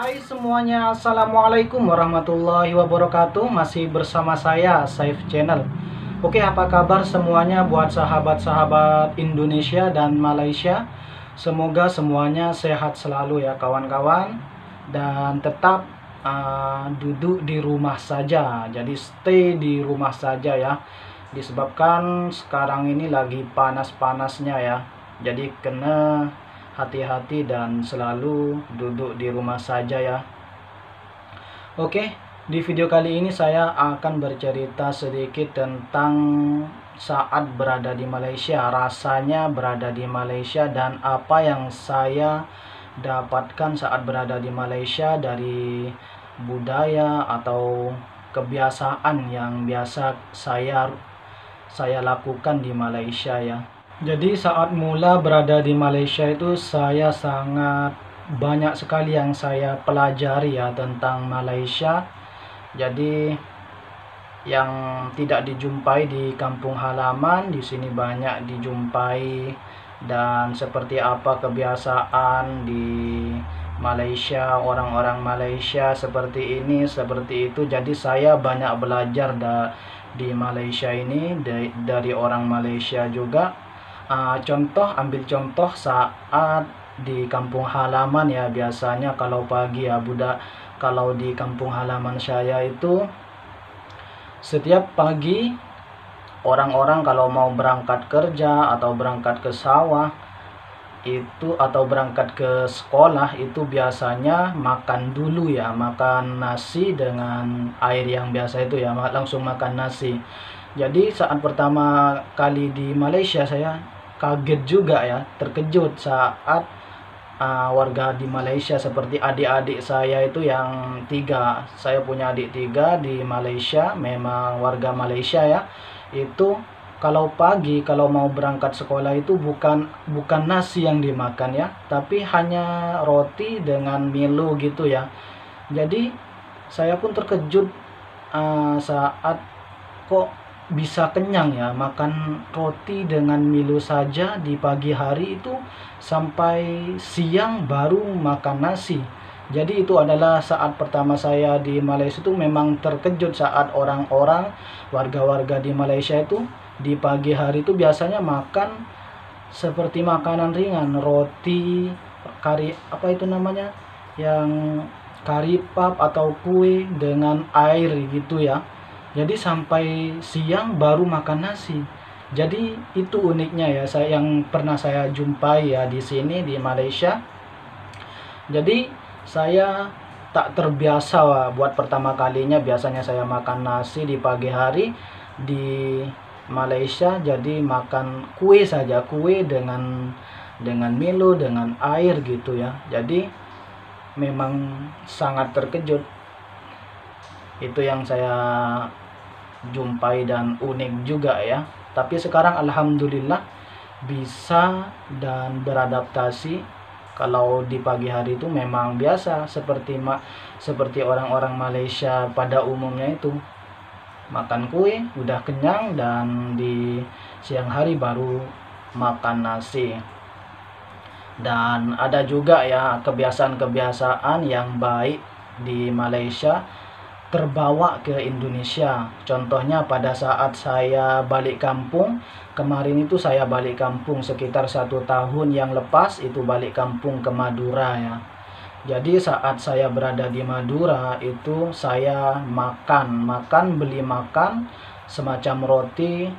Hai semuanya, Assalamualaikum warahmatullahi wabarakatuh. Masih bersama saya, Saif Channel. Oke, apa kabar semuanya buat sahabat-sahabat Indonesia dan Malaysia? Semoga semuanya sehat selalu ya kawan-kawan. Dan tetap duduk di rumah saja. Jadi stay di rumah saja ya. Disebabkan sekarang ini lagi panas-panasnya ya. Jadi kena hati-hati dan selalu duduk di rumah saja ya. Oke, di video kali ini saya akan bercerita sedikit tentang saat berada di Malaysia, rasanya berada di Malaysia, dan apa yang saya dapatkan saat berada di Malaysia dari budaya atau kebiasaan yang biasa saya lakukan di Malaysia ya. Jadi saat mula berada di Malaysia itu saya sangat banyak sekali yang saya pelajari ya tentang Malaysia. Jadi yang tidak dijumpai di kampung halaman di sini banyak dijumpai, dan seperti apa kebiasaan di Malaysia, orang-orang Malaysia seperti ini, seperti itu. Jadi saya banyak belajar di Malaysia ini dari orang Malaysia juga. Ambil contoh saat di kampung halaman ya, biasanya kalau pagi ya kalau di kampung halaman saya itu setiap pagi orang-orang kalau mau berangkat kerja atau berangkat ke sawah itu atau berangkat ke sekolah itu biasanya makan dulu ya, makan nasi dengan air yang biasa itu ya, langsung makan nasi. Jadi saat pertama kali di Malaysia saya kaget juga ya, terkejut saat warga di Malaysia seperti adik-adik saya itu yang tiga. Saya punya adik tiga di Malaysia, memang warga Malaysia ya. Itu kalau pagi kalau mau berangkat sekolah itu bukan nasi yang dimakan ya, tapi hanya roti dengan Milo gitu ya. Jadi saya pun terkejut saat kok bisa kenyang ya makan roti dengan Milo saja di pagi hari itu, sampai siang baru makan nasi. Jadi itu adalah saat pertama saya di Malaysia itu memang terkejut saat orang-orang warga-warga di Malaysia itu di pagi hari itu biasanya makan seperti makanan ringan, roti, kari apa itu namanya, yang kari pap atau kue dengan air gitu ya. Jadi sampai siang baru makan nasi. Jadi itu uniknya ya, yang pernah saya jumpai ya di sini di Malaysia. Jadi saya tak terbiasa buat pertama kalinya, biasanya saya makan nasi di pagi hari di Malaysia, jadi makan kue saja, kue dengan Milo dengan air gitu ya. Jadi memang sangat terkejut. Itu yang saya jumpai dan unik juga ya. Tapi sekarang alhamdulillah bisa dan beradaptasi. Kalau di pagi hari itu memang biasa seperti orang-orang Malaysia pada umumnya itu makan kue udah kenyang, dan di siang hari baru makan nasi. Dan ada juga ya kebiasaan-kebiasaan yang baik di Malaysia terbawa ke Indonesia. Contohnya pada saat saya balik kampung kemarin itu, saya balik kampung sekitar 1 tahun yang lepas itu, balik kampung ke Madura ya. Jadi saat saya berada di Madura itu saya beli makan semacam roti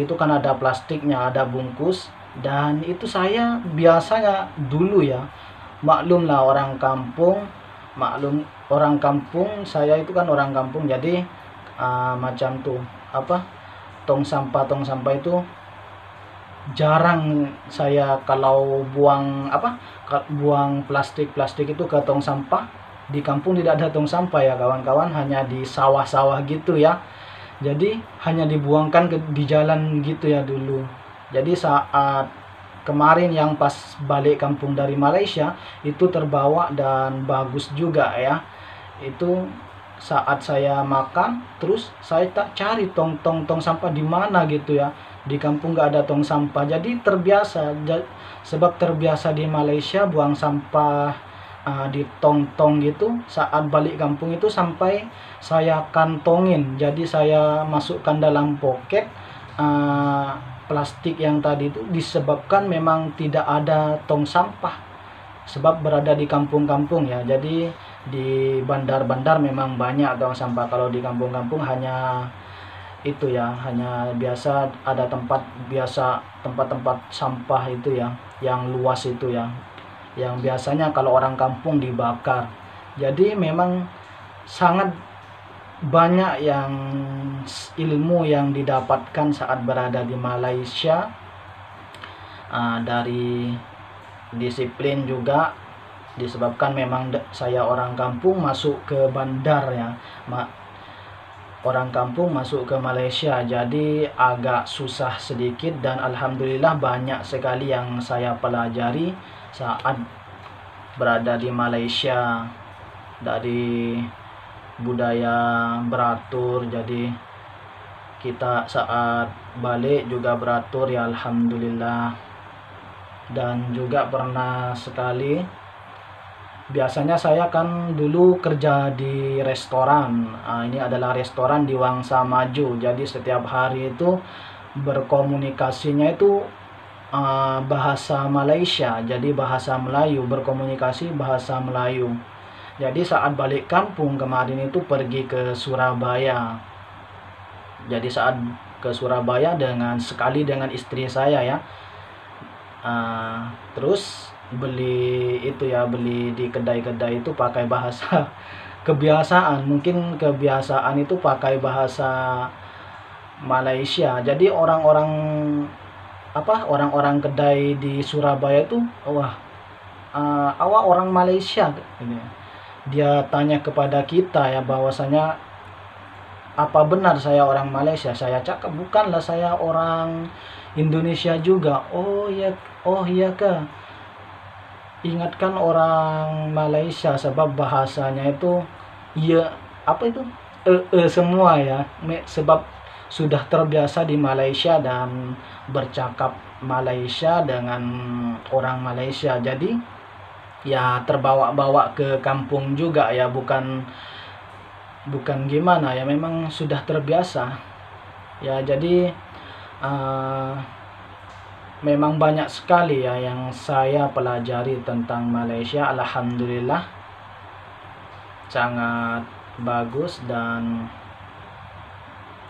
itu kan ada plastiknya, ada bungkus, dan itu saya biasanya dulu ya, maklum orang kampung, saya itu kan orang kampung, jadi macam tuh tong sampah itu jarang saya kalau buang plastik itu ke tong sampah. Di kampung tidak ada tong sampah ya kawan-kawan, hanya di sawah-sawah gitu ya. Jadi hanya dibuangkan di jalan gitu ya dulu. Jadi saat kemarin yang pas balik kampung dari Malaysia itu terbawa dan bagus juga ya. Itu saat saya makan terus saya tak cari tong sampah di mana gitu ya. Di kampung nggak ada tong sampah. Jadi sebab terbiasa di Malaysia buang sampah di tong-tong gitu. Saat balik kampung itu sampai saya kantongin, jadi saya masukkan dalam poket plastik yang tadi itu, disebabkan memang tidak ada tong sampah, sebab berada di kampung-kampung ya. Jadi di bandar-bandar memang banyak tong sampah. Kalau di kampung-kampung hanya itu ya, hanya biasa ada tempat-tempat sampah itu ya, yang luas itu ya, yang biasanya kalau orang kampung dibakar. Jadi memang sangat banyak yang ilmu yang didapatkan saat berada di Malaysia, dari disiplin juga, disebabkan memang saya orang kampung masuk ke bandar ya, orang kampung masuk ke Malaysia, jadi agak susah sedikit. Dan alhamdulillah banyak sekali yang saya pelajari saat berada di Malaysia, dari budaya beratur. Jadi kita saat balik juga beratur ya, alhamdulillah. Dan juga pernah sekali, biasanya saya kan dulu kerja di restoran. Ini adalah restoran di Wangsa Maju. Jadi setiap hari itu berkomunikasinya itu bahasa Malaysia, jadi bahasa Melayu, berkomunikasi bahasa Melayu. Jadi saat balik kampung kemarin itu pergi ke Surabaya. Jadi saat ke Surabaya dengan istri saya ya, terus beli itu ya, beli di kedai-kedai itu pakai bahasa kebiasaan, mungkin kebiasaan itu pakai bahasa Malaysia. Jadi orang-orang kedai di Surabaya itu, wah, awak orang Malaysia ini. Dia tanya kepada kita ya, bahwasanya apa benar saya orang Malaysia? Saya cakap bukanlah, saya orang Indonesia juga. Oh iya kah? Ingatkan orang Malaysia, sebab bahasanya itu iya, apa itu, semua ya, sebab sudah terbiasa di Malaysia dan bercakap Malaysia dengan orang Malaysia. Jadi ya terbawa-bawa ke kampung juga ya, bukan gimana ya, memang sudah terbiasa ya. Jadi memang banyak sekali ya yang saya pelajari tentang Malaysia. Alhamdulillah sangat bagus, dan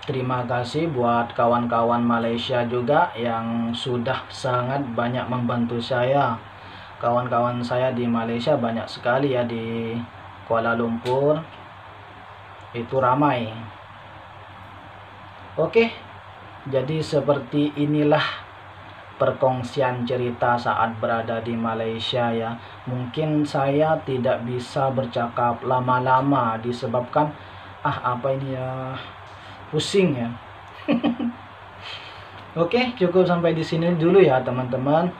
terima kasih buat kawan-kawan Malaysia juga yang sudah sangat banyak membantu saya. Kawan-kawan saya di Malaysia banyak sekali ya, di Kuala Lumpur itu ramai. Oke, jadi seperti inilah perkongsian cerita saat berada di Malaysia ya. Mungkin saya tidak bisa bercakap lama-lama disebabkan apa ini ya, pusing ya. Oke, cukup sampai di sini dulu ya teman-teman.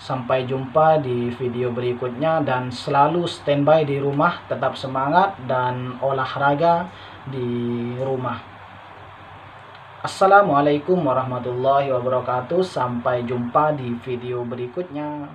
Sampai jumpa di video berikutnya, dan selalu standby di rumah, tetap semangat dan olahraga di rumah. Assalamualaikum warahmatullahi wabarakatuh. Sampai jumpa di video berikutnya.